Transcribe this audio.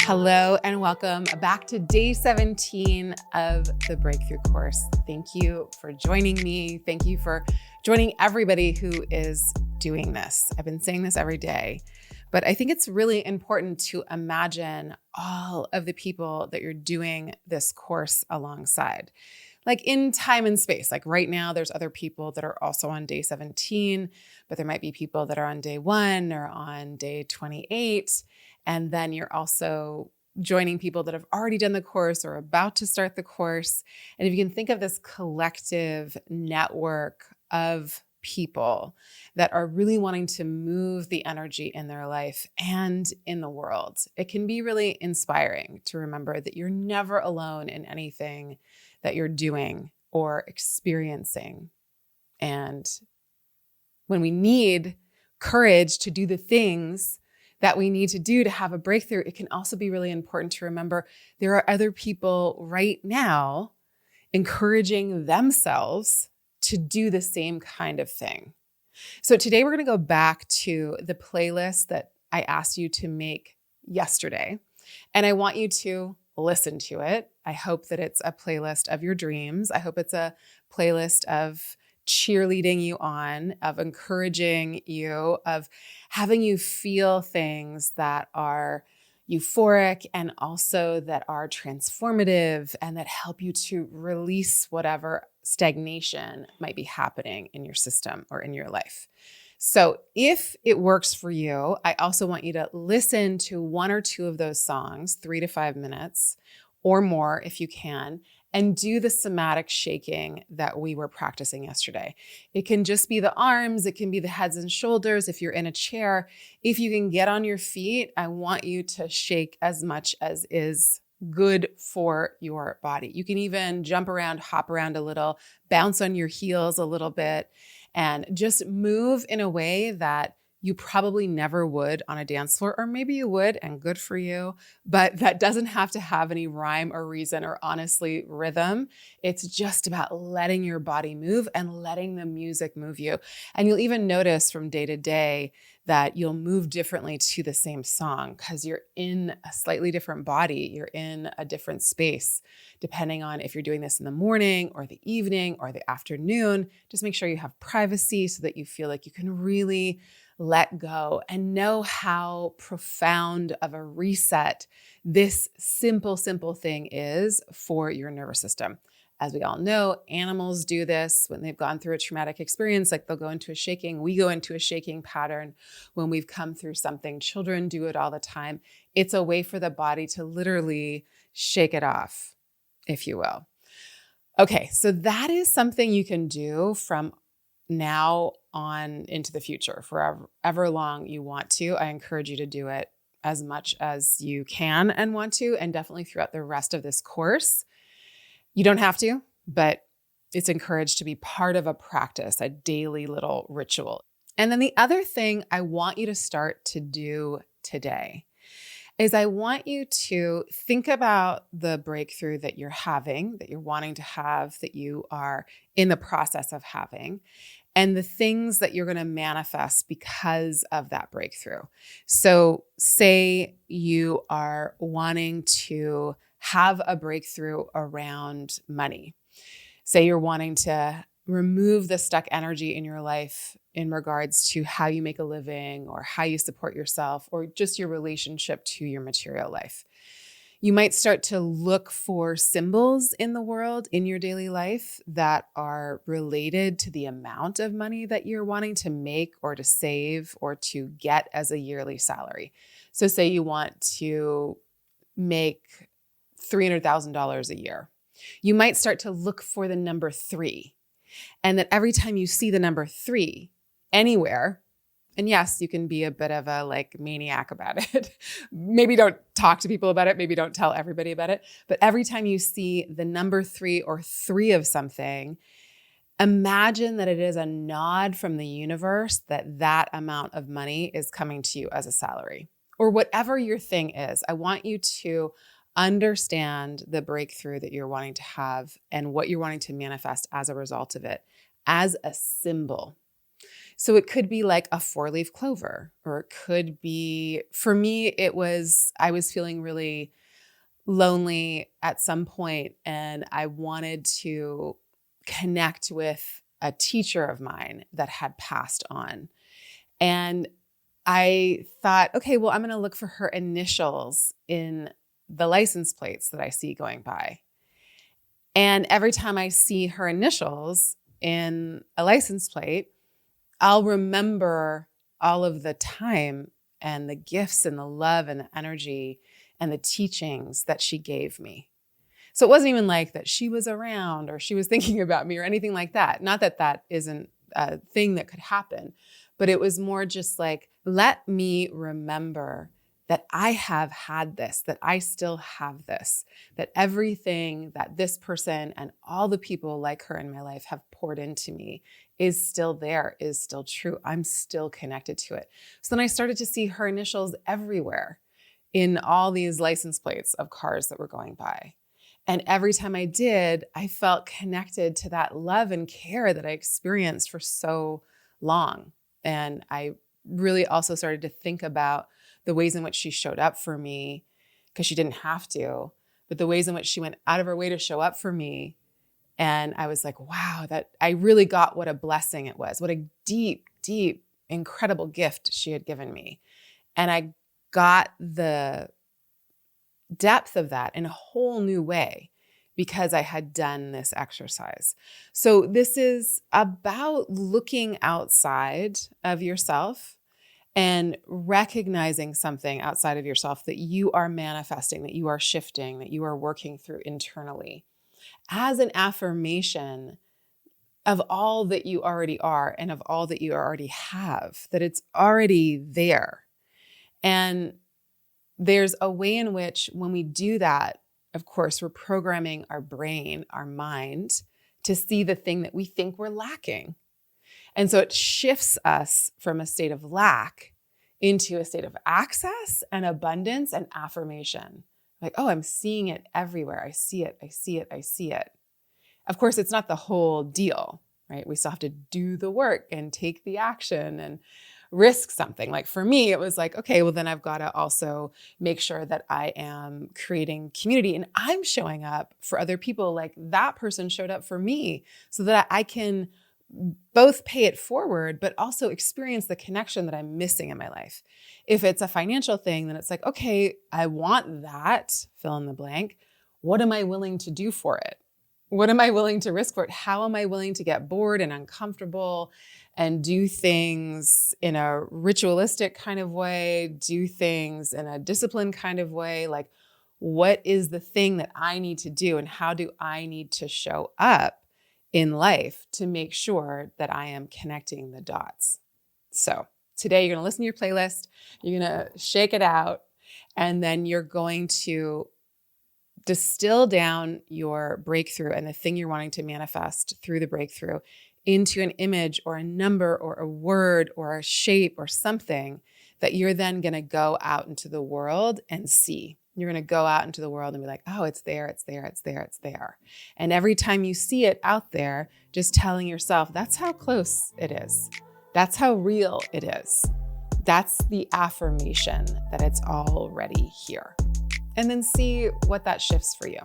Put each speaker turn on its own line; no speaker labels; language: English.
Hello and welcome back to day 17 of the Breakthrough course. Thank you for joining me. Thank you for joining everybody who is doing this. I've been saying this every day, but I think it's really important to imagine all of the people that you're doing this course alongside. Like in time and space, like right now, there's other people that are also on day 17, but there might be people that are on day 1 or on day 28. And then you're also joining people that have already done the course or about to start the course. And if you can think of this collective network of people that are really wanting to move the energy in their life and in the world, it can be really inspiring to remember that you're never alone in anything that you're doing or experiencing. And when we need courage to do the things that we need to do to have a breakthrough, it can also be really important to remember there are other people right now encouraging themselves to do the same kind of thing. So today we're going to go back to the playlist that I asked you to make yesterday, and I want you to listen to it. I hope that it's a playlist of your dreams. I hope it's a playlist of cheerleading you on, of encouraging you, of having you feel things that are euphoric and also that are transformative and that help you to release whatever stagnation might be happening in your system or in your life. So if it works for you, I also want you to listen to 1 or 2 of those songs, 3 to 5 minutes or more if you can, and do the somatic shaking that we were practicing yesterday. It can just be the arms, it can be the heads and shoulders. If you're in a chair, if you can get on your feet, I want you to shake as much as is good for your body. You can even jump around, hop around a little, bounce on your heels a little bit, and just move in a way that you probably never would on a dance floor, or maybe you would, and good for you, but that doesn't have to have any rhyme or reason or honestly rhythm. It's just about letting your body move and letting the music move you. And you'll even notice from day to day that you'll move differently to the same song because you're in a slightly different body. You're in a different space, depending on if you're doing this in the morning or the evening or the afternoon. Just make sure you have privacy so that you feel like you can really let go and know how profound of a reset this simple thing is for your nervous system. As we all know, animals do this when they've gone through a traumatic experience, like they'll go into a shaking. We go into a shaking pattern when we've come through something. Children do it all the time. It's a way for the body to literally shake it off, if you will. Okay, so that is something you can do from now on into the future, forever long you want to. I encourage you to do it as much as you can and want to, and definitely throughout the rest of this course. You don't have to, but it's encouraged to be part of a practice, a daily little ritual. And then the other thing I want you to start to do today is I want you to think about the breakthrough that you're having, that you're wanting to have, that you are in the process of having, and the things that you're going to manifest because of that breakthrough. So say you are wanting to have a breakthrough around money. Say you're wanting to remove the stuck energy in your life in regards to how you make a living or how you support yourself or just your relationship to your material life. You might start to look for symbols in the world, in your daily life, that are related to the amount of money that you're wanting to make or to save or to get as a yearly salary. So say you want to make $300,000 a year. You might start to look for the number 3. And that every time you see the number 3 anywhere, and yes, you can be a bit of a maniac about it. Maybe don't talk to people about it. Maybe don't tell everybody about it. But every time you see the number 3 or 3 of something, imagine that it is a nod from the universe that that amount of money is coming to you as a salary. Or whatever your thing is, I want you to understand the breakthrough that you're wanting to have and what you're wanting to manifest as a result of it as a symbol. So it could be like a 4-leaf clover, or it could be, for me, I was feeling really lonely at some point, and I wanted to connect with a teacher of mine that had passed on. And I thought, okay, well, I'm going to look for her initials in the license plates that I see going by. And every time I see her initials in a license plate, I'll remember all of the time and the gifts and the love and the energy and the teachings that she gave me. So it wasn't even like that she was around or she was thinking about me or anything like that. Not that that isn't a thing that could happen, but it was more just like, let me remember that I have had this, that I still have this, that everything that this person and all the people like her in my life have poured into me is still there, is still true. I'm still connected to it. So then I started to see her initials everywhere in all these license plates of cars that were going by. And every time I did, I felt connected to that love and care that I experienced for so long. And I really also started to think about the ways in which she showed up for me, because she didn't have to, but the ways in which she went out of her way to show up for me. And I was like, wow, that I really got what a blessing it was, what a deep, deep, incredible gift she had given me. And I got the depth of that in a whole new way because I had done this exercise. So this is about looking outside of yourself and recognizing something outside of yourself that you are manifesting, that you are shifting, that you are working through internally as an affirmation of all that you already are and of all that you already have, that it's already there. And there's a way in which when we do that, of course, we're programming our brain, our mind, to see the thing that we think we're lacking. And so it shifts us from a state of lack into a state of access and abundance and affirmation. Like, oh, I'm seeing it everywhere. I see it, I see it, I see it. Of course, it's not the whole deal, right? We still have to do the work and take the action and risk something. Like for me, it was like, okay, well, then I've got to also make sure that I am creating community and I'm showing up for other people like that person showed up for me, so that I can both pay it forward, but also experience the connection that I'm missing in my life. If it's a financial thing, then it's like, okay, I want that, fill in the blank. What am I willing to do for it? What am I willing to risk for it? How am I willing to get bored and uncomfortable and do things in a ritualistic kind of way, do things in a disciplined kind of way? Like, what is the thing that I need to do, and how do I need to show up in life to make sure that I am connecting the dots? So today you're going to listen to your playlist, you're going to shake it out, and then you're going to distill down your breakthrough and the thing you're wanting to manifest through the breakthrough into an image or a number or a word or a shape or something that you're then going to go out into the world and see. You're going to go out into the world and be like, oh, it's there, it's there, it's there, it's there. And every time you see it out there, just telling yourself, that's how close it is. That's how real it is. That's the affirmation that it's already here. And then see what that shifts for you.